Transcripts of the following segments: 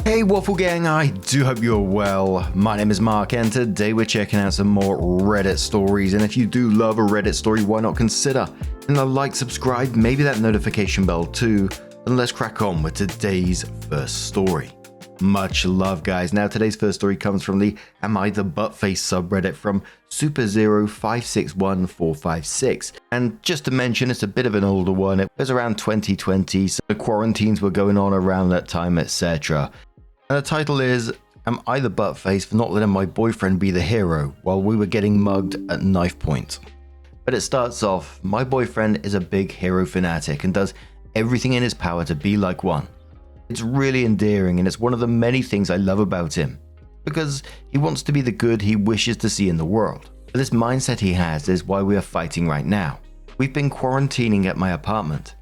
Hey Waffle Gang, I do hope you're well. My name is Mark and today we're checking out some more Reddit stories, and if you do love a Reddit story, why not consider hitting a like, subscribe, maybe that notification bell too, and let's crack on with today's first story. Much love guys. Now today's first story comes from the Am I the Buttface subreddit from Super0561456, and just to mention, it's a bit of an older one. It was around 2020, so the quarantines were going on around that time, etc. And the title is, Am I the Buttface for not letting my boyfriend be the hero while we were getting mugged at Knifepoint? But it starts off, my boyfriend is a big hero fanatic and does everything in his power to be like one. It's really endearing and it's one of the many things I love about him, because he wants to be the good he wishes to see in the world. But this mindset he has is why we are fighting right now. We've been quarantining at my apartment.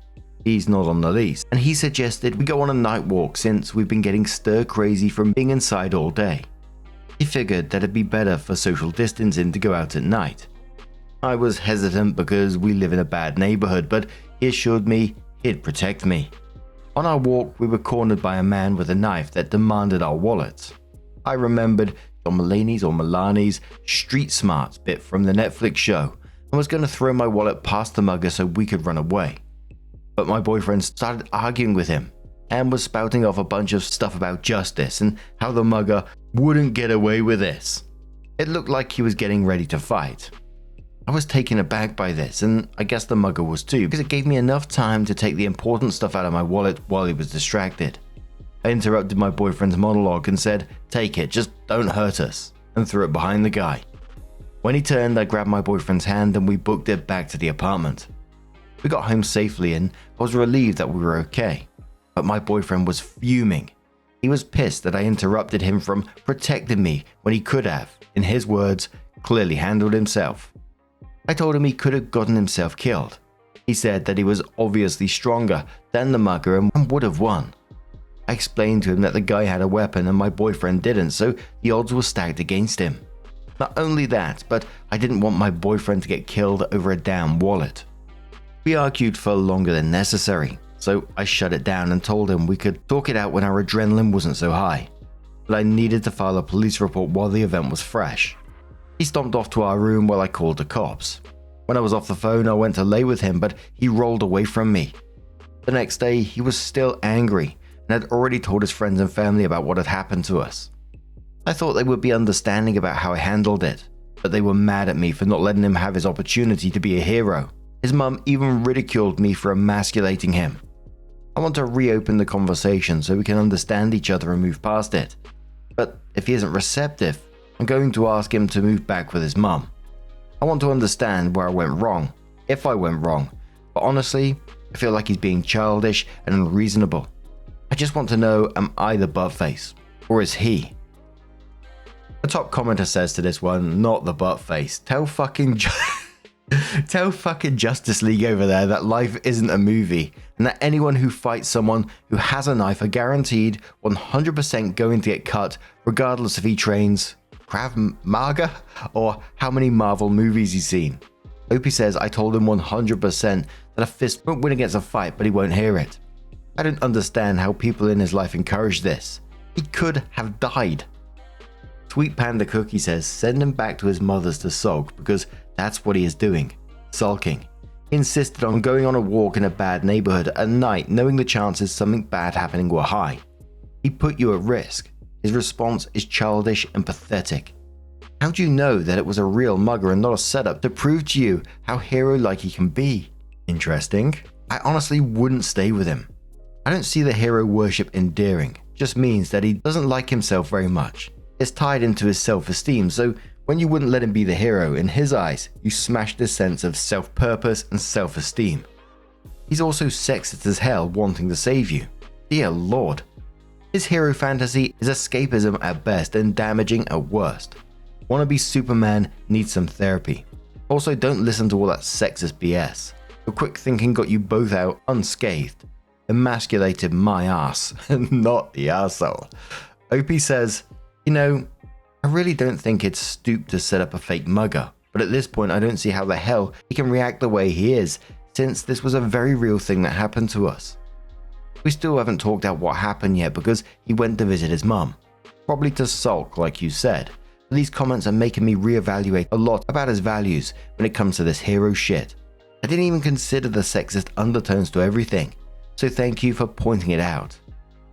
He's not on the lease, and he suggested we go on a night walk since we've been getting stir crazy from being inside all day. He figured that it'd be better for social distancing to go out at night. I was hesitant because we live in a bad neighborhood, but he assured me he'd protect me. On our walk, we were cornered by a man with a knife that demanded our wallets. I remembered John Mulaney's Street Smarts bit from the Netflix show and was going to throw my wallet past the mugger so we could run away. But my boyfriend started arguing with him and was spouting off a bunch of stuff about justice and how the mugger wouldn't get away with this. It looked like he was getting ready to fight. I was taken aback by this, and I guess the mugger was too, because it gave me enough time to take the important stuff out of my wallet while he was distracted. I interrupted my boyfriend's monologue and said, "Take it, just don't hurt us," and threw it behind the guy. When he turned, I grabbed my boyfriend's hand and we booked it back to the apartment. We got home safely and I was relieved that we were okay, but my boyfriend was fuming. He was pissed that I interrupted him from protecting me when he could have, in his words, clearly handled himself. I told him he could have gotten himself killed. He said that he was obviously stronger than the mugger and would have won. I explained to him that the guy had a weapon and my boyfriend didn't, so the odds were stacked against him. Not only that, but I didn't want my boyfriend to get killed over a damn wallet. We argued for longer than necessary, so I shut it down and told him we could talk it out when our adrenaline wasn't so high, but I needed to file a police report while the event was fresh. He stomped off to our room while I called the cops. When I was off the phone, I went to lay with him, but he rolled away from me. The next day, he was still angry and had already told his friends and family about what had happened to us. I thought they would be understanding about how I handled it, but they were mad at me for not letting him have his opportunity to be a hero. His mum even ridiculed me for emasculating him. I want to reopen the conversation so we can understand each other and move past it. But if he isn't receptive, I'm going to ask him to move back with his mum. I want to understand where I went wrong, if I went wrong, but honestly, I feel like he's being childish and unreasonable. I just want to know, am I the buttface, or is he? The top commenter says to this one, not the buttface, tell fucking Justice League over there that life isn't a movie, and that anyone who fights someone who has a knife are guaranteed 100% going to get cut, regardless if he trains Krav Maga or how many Marvel movies he's seen. Opie says, I told him 100% that a fist won't win against a fight, but he won't hear it. I don't understand how people in his life encourage this. He could have died. Sweet Panda Cookie says, send him back to his mother's to sulk, because that's what he is doing, sulking. He insisted on going on a walk in a bad neighborhood at night, knowing the chances something bad happening were high. He put you at risk. His response is childish and pathetic. How do you know that it was a real mugger and not a setup to prove to you how hero-like he can be? Interesting. I honestly wouldn't stay with him. I don't see the hero worship endearing, just means that he doesn't like himself very much. It's tied into his self-esteem, so when you wouldn't let him be the hero, in his eyes, you smashed his sense of self-purpose and self-esteem. He's also sexist as hell, wanting to save you. Dear Lord. His hero fantasy is escapism at best and damaging at worst. Wannabe Superman needs some therapy. Also, don't listen to all that sexist BS. Your quick thinking got you both out unscathed. Emasculated my ass, not the arsehole. OP says, you know, I really don't think it's stupid to set up a fake mugger, but at this point I don't see how the hell he can react the way he is, since this was a very real thing that happened to us. We still haven't talked out what happened yet because he went to visit his mum. Probably to sulk, like you said. But these comments are making me reevaluate a lot about his values when it comes to this hero shit. I didn't even consider the sexist undertones to everything, so thank you for pointing it out.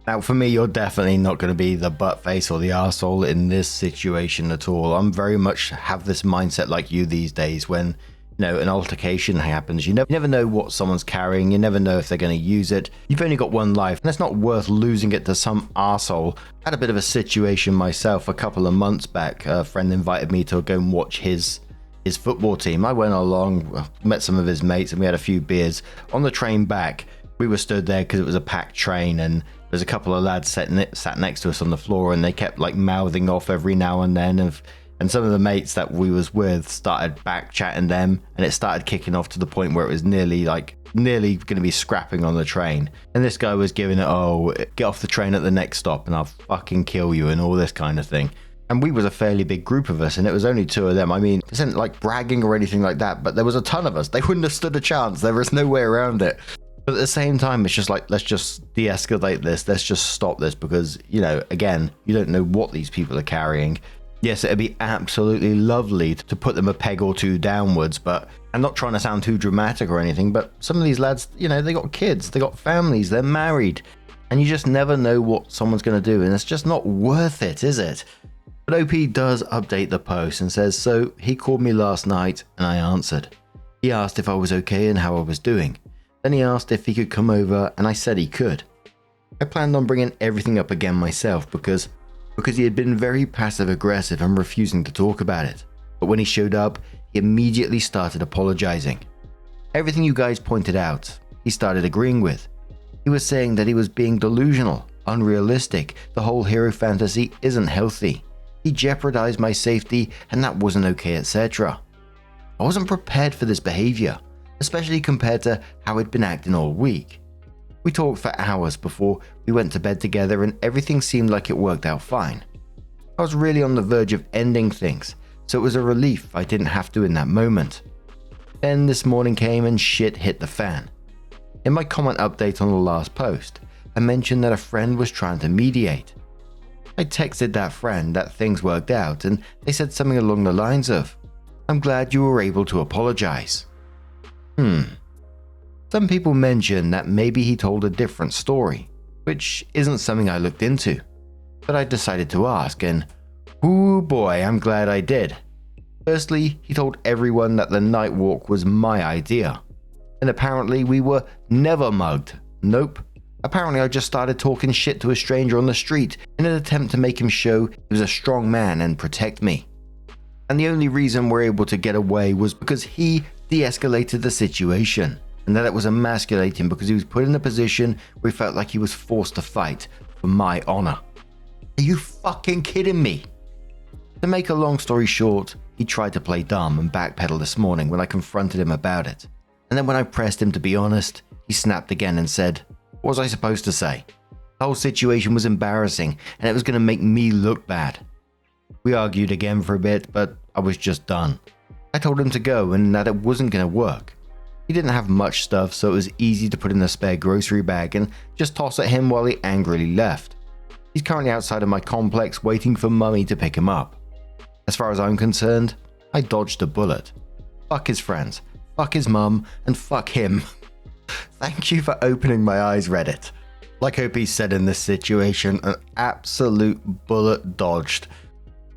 Now for me, you're definitely not going to be the buttface or the arsehole in this situation at all. I'm very much have this mindset like you these days when an altercation happens. You never know what someone's carrying. You never know if they're going to use it. You've only got one life, and it's not worth losing it to some arsehole. I had a bit of a situation myself a couple of months back. A friend invited me to go and watch his football team. I went along, met some of his mates, and we had a few beers. On the train back, we were stood there because it was a packed train, and there's a couple of lads sat next to us on the floor, and they kept like mouthing off every now and then. And some of the mates that we was with started back chatting them, and it started kicking off to the point where it was nearly going to be scrapping on the train. And this guy was giving it, oh, get off the train at the next stop and I'll fucking kill you and all this kind of thing. And we was a fairly big group of us, and it was only two of them. I mean, it isn't like bragging or anything like that, but there was a ton of us. They wouldn't have stood a chance. There was no way around it. But at the same time, it's just like, let's just de-escalate this. Let's just stop this because, again, you don't know what these people are carrying. Yes, it'd be absolutely lovely to put them a peg or two downwards, but I'm not trying to sound too dramatic or anything, but some of these lads, they got kids, they got families, they're married, and you just never know what someone's going to do, and it's just not worth it, is it? But OP does update the post and says, so he called me last night and I answered. He asked if I was okay and how I was doing. Then he asked if he could come over and I said he could. I planned on bringing everything up again myself because he had been very passive aggressive and refusing to talk about it. But when he showed up, he immediately started apologizing. Everything you guys pointed out, he started agreeing with. He was saying that he was being delusional, unrealistic, the whole hero fantasy isn't healthy. He jeopardized my safety and that wasn't okay, etc. I wasn't prepared for this behavior, especially compared to how he'd been acting all week. We talked for hours before we went to bed together and everything seemed like it worked out fine. I was really on the verge of ending things, so it was a relief I didn't have to in that moment. Then this morning came and shit hit the fan. In my comment update on the last post, I mentioned that a friend was trying to mediate. I texted that friend that things worked out and they said something along the lines of, I'm glad you were able to apologize. Some people mention that maybe he told a different story, which isn't something I looked into, but I decided to ask, and ooh boy, I'm glad I did. Firstly, he told everyone that the night walk was my idea, and apparently we were never mugged. Nope. Apparently I just started talking shit to a stranger on the street in an attempt to make him show he was a strong man and protect me. And the only reason we're able to get away was because he de-escalated the situation. And that it was emasculating because he was put in a position where he felt like he was forced to fight for my honor. Are you fucking kidding me? To make a long story short, he tried to play dumb and backpedal this morning when I confronted him about it. And then when I pressed him to be honest, he snapped again and said, what was I supposed to say? The whole situation was embarrassing and it was going to make me look bad. We argued again for a bit, but I was just done. I told him to go and that it wasn't going to work. He didn't have much stuff, so it was easy to put in a spare grocery bag and just toss at him while he angrily left. He's currently outside of my complex waiting for mummy to pick him up. As far as I'm concerned, I dodged a bullet. Fuck his friends, fuck his mum, and fuck him. Thank you for opening my eyes, Reddit. Like OP said in this situation, an absolute bullet dodged.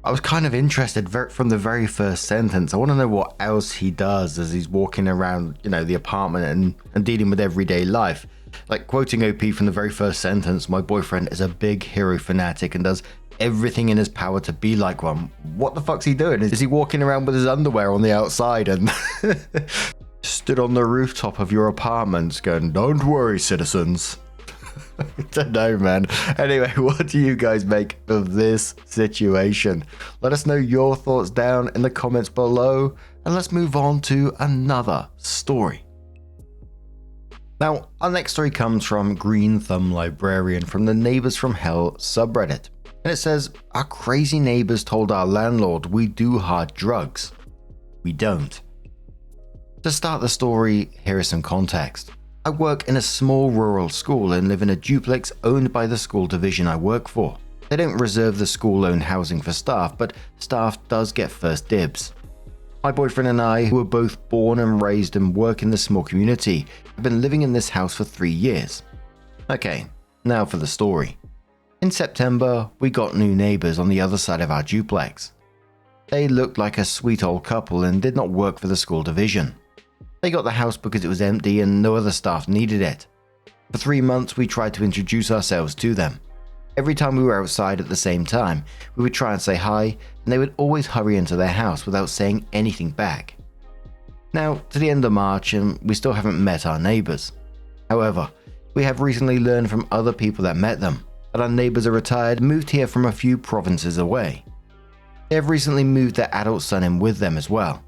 I was kind of interested from the very first sentence. I want to know what else he does as he's walking around, the apartment and dealing with everyday life. Like quoting OP from the very first sentence, my boyfriend is a big hero fanatic and does everything in his power to be like one. What the fuck's he doing? Is he walking around with his underwear on the outside and stood on the rooftop of your apartment going, don't worry, citizens? I don't know, man. Anyway, what do you guys make of this situation? Let us know your thoughts down in the comments below, and let's move on to another story. Now, our next story comes from Green Thumb Librarian from the Neighbors from Hell subreddit, and it says, our crazy neighbors told our landlord we do hard drugs. We don't. To start the story, here is some context. I work in a small rural school and live in a duplex owned by the school division I work for. They don't reserve the school-owned housing for staff, but staff does get first dibs. My boyfriend and I, who were both born and raised and work in the small community, have been living in this house for 3 years. Okay, now for the story. In September, we got new neighbors on the other side of our duplex. They looked like a sweet old couple and did not work for the school division. They got the house because it was empty and no other staff needed it. For 3 months, we tried to introduce ourselves to them. Every time we were outside at the same time, we would try and say hi, and they would always hurry into their house without saying anything back. Now, to the end of March, and we still haven't met our neighbors. However, we have recently learned from other people that met them that our neighbors are retired and moved here from a few provinces away. They have recently moved their adult son in with them as well.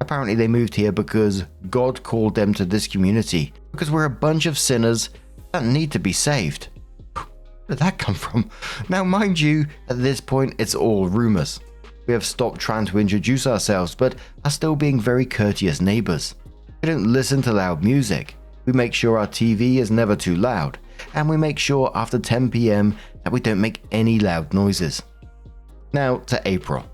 Apparently they moved here because God called them to this community because we're a bunch of sinners that need to be saved. Where did that come from? Now mind you, at this point it's all rumors. We have stopped trying to introduce ourselves but are still being very courteous neighbors. We don't listen to loud music. We make sure our TV is never too loud, and we make sure after 10 PM that we don't make any loud noises. Now to April.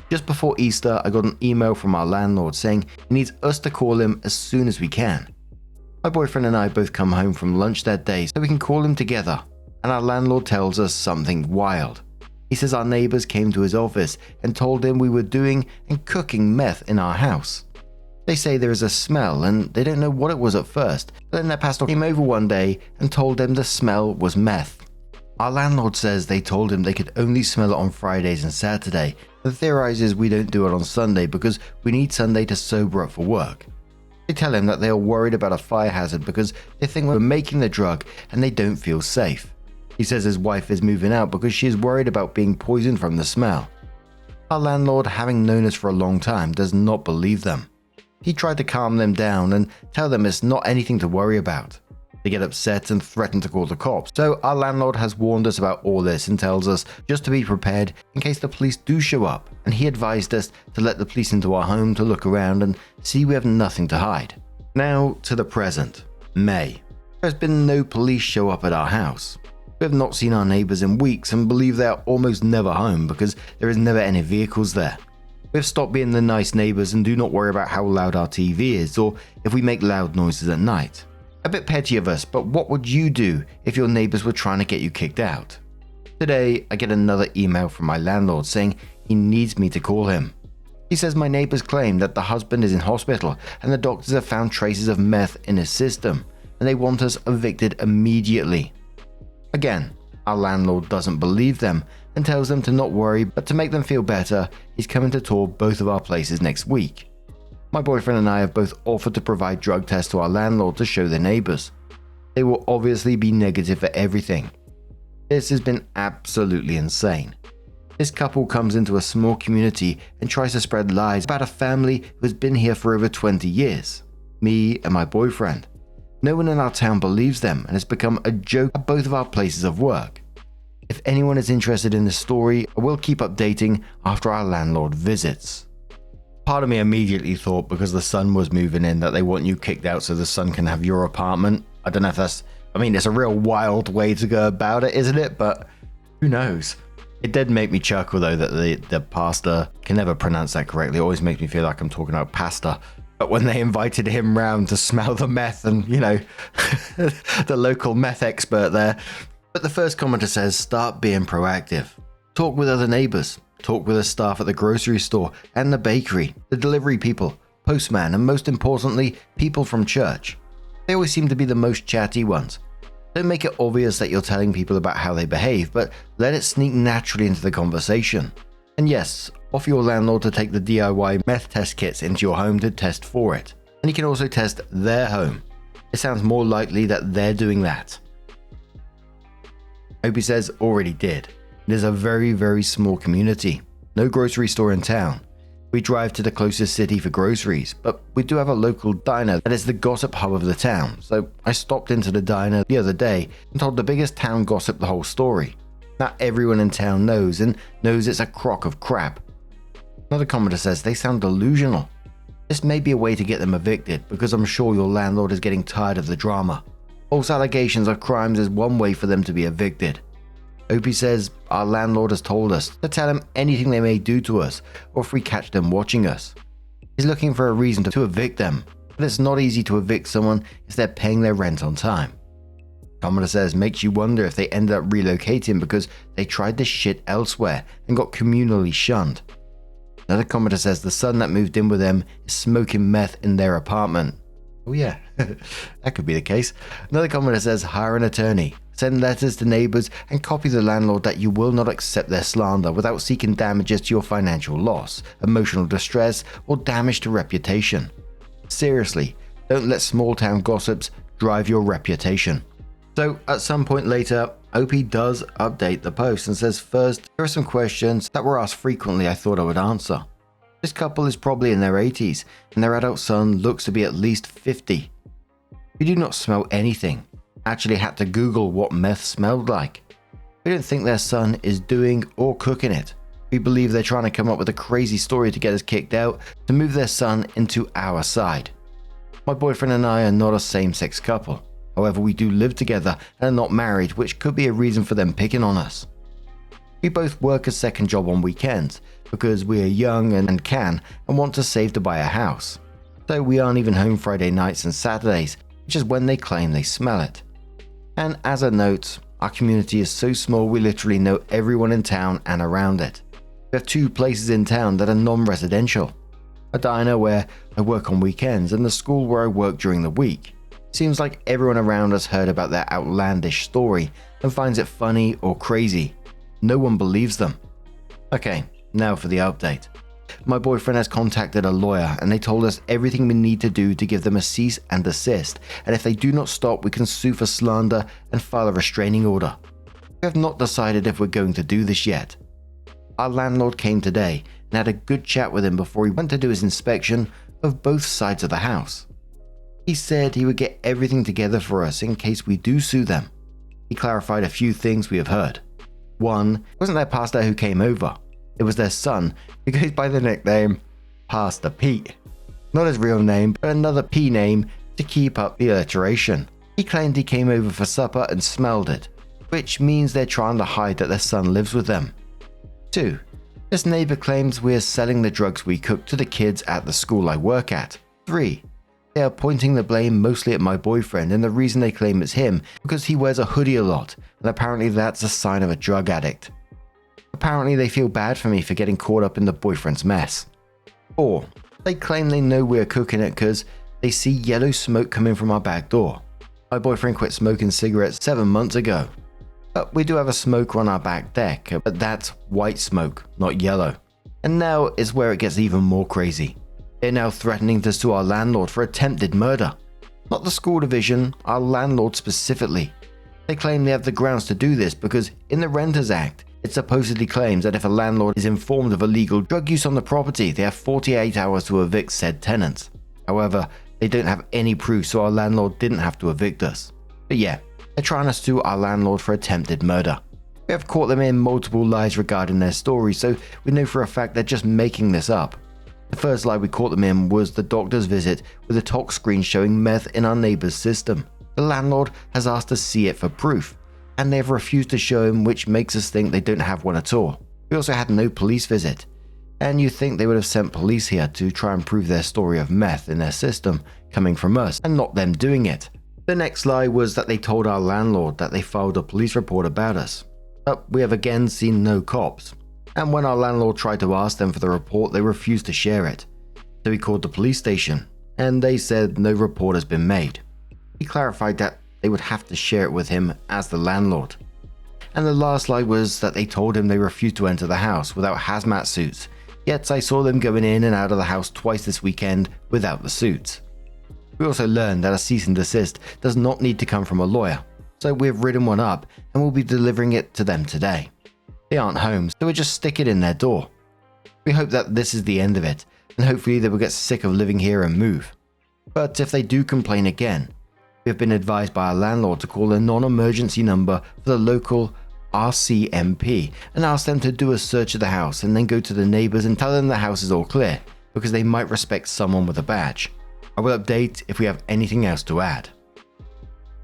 Just before Easter, I got an email from our landlord saying he needs us to call him as soon as we can. My boyfriend and I both come home from lunch that day so we can call him together, and our landlord tells us something wild. He says our neighbors came to his office and told him we were doing and cooking meth in our house. They say there is a smell and they don't know what it was at first, but then their pastor came over one day and told them the smell was meth. Our landlord says they told him they could only smell it on Fridays and Saturday, and theorizes we don't do it on Sunday because we need Sunday to sober up for work. They tell him that they are worried about a fire hazard because they think we're making the drug and they don't feel safe. He says his wife is moving out because she is worried about being poisoned from the smell. Our landlord, having known us for a long time, does not believe them. He tried to calm them down and tell them it's not anything to worry about. They get upset and threaten to call the cops, so our landlord has warned us about all this and tells us just to be prepared in case the police do show up, and he advised us to let the police into our home to look around and see we have nothing to hide. Now to the present, May. There has been no police show up at our house. We have not seen our neighbors in weeks and believe they are almost never home because there is never any vehicles there. We have stopped being the nice neighbors and do not worry about how loud our TV is or if we make loud noises at night. A bit petty of us, but what would you do if your neighbors were trying to get you kicked out? Today, I get another email from my landlord saying he needs me to call him. He says my neighbors claim that the husband is in hospital and the doctors have found traces of meth in his system and they want us evicted immediately. Again, our landlord doesn't believe them and tells them to not worry, but to make them feel better, he's coming to tour both of our places next week. My boyfriend and I have both offered to provide drug tests to our landlord to show their neighbors. They will obviously be negative for everything. This has been absolutely insane. This couple comes into a small community and tries to spread lies about a family who has been here for over 20 years. Me and my boyfriend. No one in our town believes them and it's become a joke at both of our places of work. If anyone is interested in this story, I will keep updating after our landlord visits. Part of me immediately thought because the son was moving in that they want you kicked out so the son can have your apartment. I don't know if that's, it's a real wild way to go about it, isn't it? But who knows? It did make me chuckle though that the pastor can never pronounce that correctly. It always makes me feel like I'm talking about pasta. But when they invited him round to smell the meth and, the local meth expert there. But the first commenter says, start being proactive. Talk with other neighbors. Talk with the staff at the grocery store and the bakery, the delivery people, postman, and most importantly, people from church. They always seem to be the most chatty ones. Don't make it obvious that you're telling people about how they behave, but let it sneak naturally into the conversation. And yes, offer your landlord to take the DIY meth test kits into your home to test for it. And you can also test their home. It sounds more likely that they're doing that. Opie says already did. It is a very, very small community. No grocery store in town. We drive to the closest city for groceries, but we do have a local diner that is the gossip hub of the town. So I stopped into the diner the other day and told the biggest town gossip the whole story. Now everyone in town knows and knows it's a crock of crap. Another commenter says they sound delusional. This may be a way to get them evicted, because I'm sure your landlord is getting tired of the drama. False allegations of crimes is one way for them to be evicted. Opie says our landlord has told us to tell him anything they may do to us, or if we catch them watching us. He's looking for a reason to evict them, but it's not easy to evict someone if they're paying their rent on time. Commodore says makes you wonder if they ended up relocating because they tried this shit elsewhere and got communally shunned. Another Commodore says the son that moved in with them is smoking meth in their apartment. Oh yeah, that could be the case. Another Commodore says hire an attorney, send letters to neighbors and copy the landlord that you will not accept their slander without seeking damages to your financial loss, emotional distress, or damage to reputation. Seriously, don't let small town gossips drive your reputation. So at some point later, Opie does update the post and says first, there are some questions that were asked frequently I thought I would answer. This couple is probably in their 80s and their adult son looks to be at least 50. We do not smell anything. Actually had to Google what meth smelled like. We don't think their son is doing or cooking it. We believe they're trying to come up with a crazy story to get us kicked out to move their son into our side. My boyfriend and I are not a same-sex couple. However, we do live together and are not married, which could be a reason for them picking on us. We both work a second job on weekends because we are young and can and want to save to buy a house. So we aren't even home Friday nights and Saturdays, which is when they claim they smell it. And as a note, our community is so small we literally know everyone in town and around it. We have 2 places in town that are non-residential. A diner where I work on weekends and the school where I work during the week. Seems like everyone around us heard about their outlandish story and finds it funny or crazy. No one believes them. Okay, now for the update. My boyfriend has contacted a lawyer and they told us everything we need to do to give them a cease and desist, and if they do not stop we can sue for slander and file a restraining order. We have not decided if we're going to do this yet. Our landlord came today and had a good chat with him before he went to do his inspection of both sides of the house. He said he would get everything together for us in case we do sue them. He clarified a few things we have heard. 1, it wasn't their pastor who came over. It was their son, who goes by the nickname Pastor Pete. Not his real name, but another P name to keep up the alliteration. He claimed he came over for supper and smelled it, which means they're trying to hide that their son lives with them. 2, this neighbor claims we are selling the drugs we cook to the kids at the school I work at. 3, they are pointing the blame mostly at my boyfriend, and the reason they claim it's him because he wears a hoodie a lot, and apparently that's a sign of a drug addict. Apparently they feel bad for me for getting caught up in the boyfriend's mess. 4, they claim they know we're cooking it because they see yellow smoke coming from our back door. My boyfriend quit smoking cigarettes 7 months ago. But we do have a smoker on our back deck, but that's white smoke, not yellow. And now is where it gets even more crazy. They're now threatening to sue our landlord for attempted murder. Not the school division, our landlord specifically. They claim they have the grounds to do this because in the Renters Act, it supposedly claims that if a landlord is informed of illegal drug use on the property, they have 48 hours to evict said tenants. However, they don't have any proof, so our landlord didn't have to evict us. But yeah, they're trying to sue our landlord for attempted murder. We have caught them in multiple lies regarding their story, so we know for a fact they're just making this up. The first lie we caught them in was the doctor's visit with a talk screen showing meth in our neighbor's system. The landlord has asked to see it for proof, and they have refused to show him, which makes us think they don't have one at all. We also had no police visit, and you'd think they would have sent police here to try and prove their story of meth in their system coming from us and not them doing it. The next lie was that they told our landlord that they filed a police report about us, but we have again seen no cops. And when our landlord tried to ask them for the report, they refused to share it. So he called the police station, and they said no report has been made. He clarified that they would have to share it with him as the landlord. And the last lie was that they told him they refused to enter the house without hazmat suits, yet I saw them going in and out of the house twice this weekend without the suits. We also learned that a cease and desist does not need to come from a lawyer, so we've written one up and will be delivering it to them today. They aren't home, so we just stick it in their door. We hope that this is the end of it, and hopefully they will get sick of living here and move. But if they do complain again, we have been advised by our landlord to call a non-emergency number for the local RCMP and ask them to do a search of the house and then go to the neighbors and tell them the house is all clear because they might respect someone with a badge. I will update if we have anything else to add.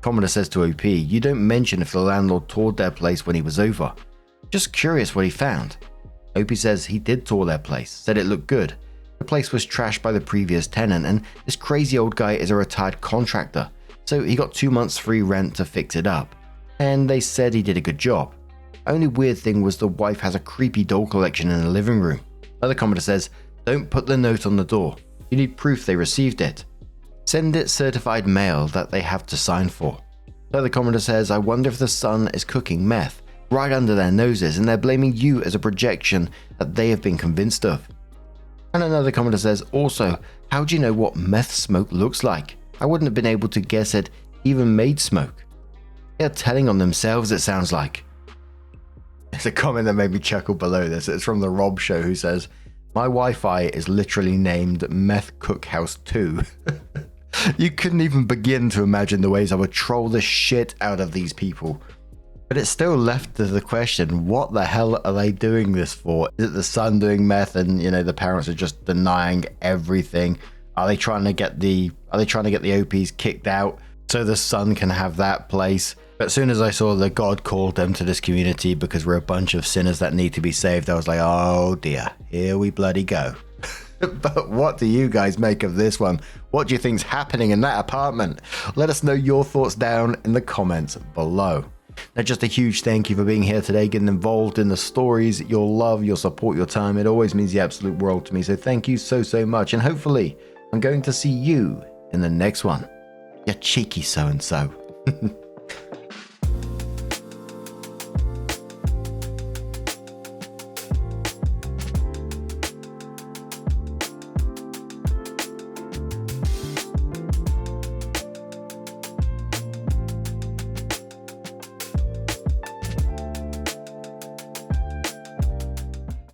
Commodore says to OP, you don't mention if the landlord toured their place when he was over. Just curious what he found. OP says he did tour their place, said it looked good. The place was trashed by the previous tenant and this crazy old guy is a retired contractor, so he got 2 months free rent to fix it up. And they said he did a good job. Only weird thing was the wife has a creepy doll collection in the living room. Other Commodore says, don't put the note on the door. You need proof they received it. Send it certified mail that they have to sign for. Other Commodore says, I wonder if the son is cooking meth right under their noses and they're blaming you as a projection that they have been convinced of. And another Commodore says, also, how do you know what meth smoke looks like? I wouldn't have been able to guess it even made smoke. They're telling on themselves, it sounds like. There's a comment that made me chuckle below this. It's from the Rob Show who says, my Wi-Fi is literally named Meth Cookhouse 2. You couldn't even begin to imagine the ways I would troll the shit out of these people. But it's still left to the question, what the hell are they doing this for? Is it the son doing meth and, the parents are just denying everything? Are they trying to get the OPs kicked out so the son can have that place? But as soon as I saw that God called them to this community because we're a bunch of sinners that need to be saved, I was like, oh dear, here we bloody go. But what do you guys make of this one? What do you think's happening in that apartment? Let us know your thoughts down in the comments below. Now, just a huge thank you for being here today, getting involved in the stories, your love, your support, your time. It always means the absolute world to me. So thank you so much. And hopefully I'm going to see you in the next one. You cheeky so-and-so.